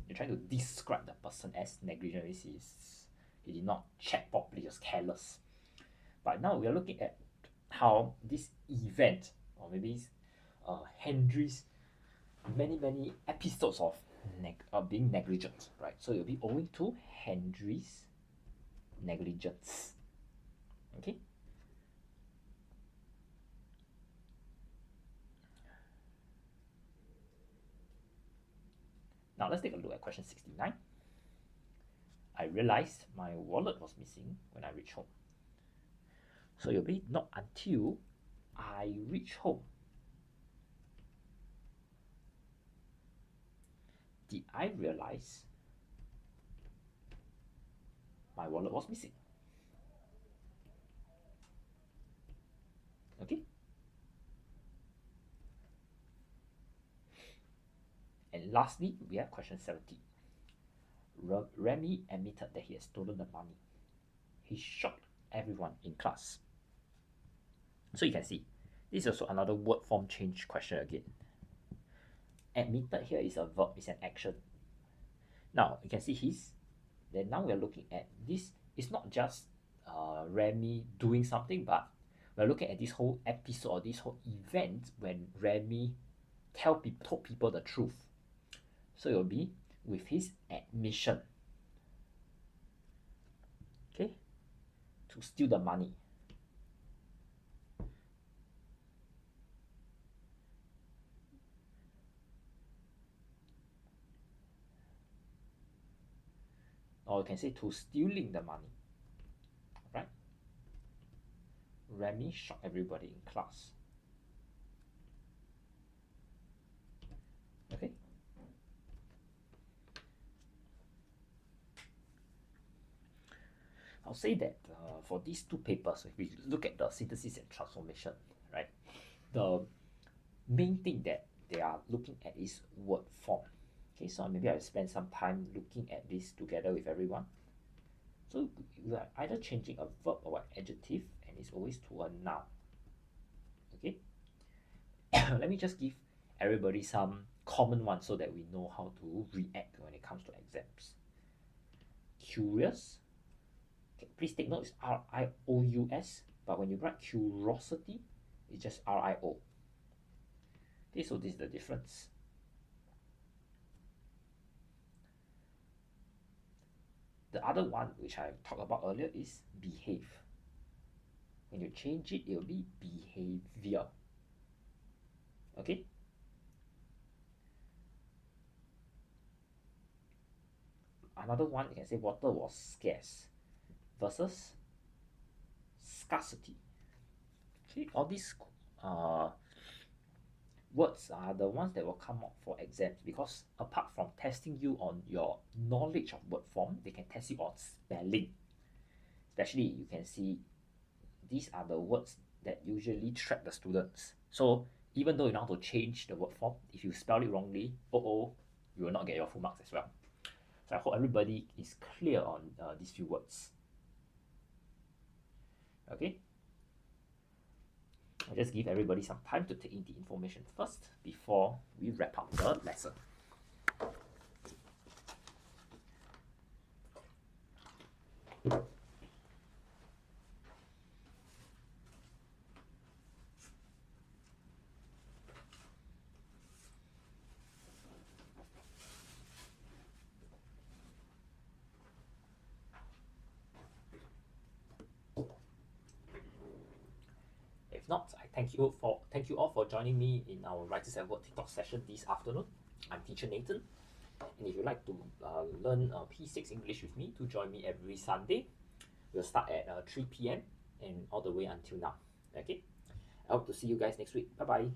You're trying to describe the person as negligent. He did not check properly, he was careless. But now we are looking at how this event, or maybe Henry's many episodes of being negligent, right? So it will be owing to Henry's negligence. Okay. Now let's take a look at question 69. I realized my wallet was missing when I reached home. So it'll be not until I reach home did I realize my wallet was missing. Okay. And lastly, we have question 70. Remy admitted that he had stolen the money. He shocked everyone in class. So you can see, this is also another word form change question again. Admitted here is a verb, is an action. Now you can see then now we're looking at this. It's not just Remy doing something, but we're looking at this whole episode or this whole event when Remy told people the truth. So it will be with his admission, okay, to steal the money. Or you can say to stealing the money, right? Remy shocked everybody in class. Okay. I'll say that for these two papers, if we look at the synthesis and transformation, right, the main thing that they are looking at is word form. Okay, so maybe I'll spend some time looking at this together with everyone. So we are either changing a verb or an adjective, and it's always to a noun. Okay. Let me just give everybody some common ones so that we know how to react when it comes to exams. Curious. Okay, please take note, it's R-I-O-U-S, but when you write curiosity, it's just R-I-O. Okay, so this is the difference. The other one, which I talked about earlier, is behave. When you change it, it will be behavior. Okay? Another one, you can say water was scarce versus scarcity. Okay, all these words are the ones that will come up for exams, because apart from testing you on your knowledge of word form, they can test you on spelling. Especially, you can see these are the words that usually trap the students. So even though you know how to change the word form, if you spell it wrongly, you will not get your full marks as well. So I hope everybody is clear on these few words. Okay. I'll just give everybody some time to take in the information first before we wrap up the lesson. If not, I thank you all for joining me in our Writers at Work TikTok session this afternoon. I'm Teacher Nathan, and if you'd like to learn P6 English with me, to join me every Sunday. We'll start at 3 p.m. and all the way until now. Okay, I hope to see you guys next week. Bye bye.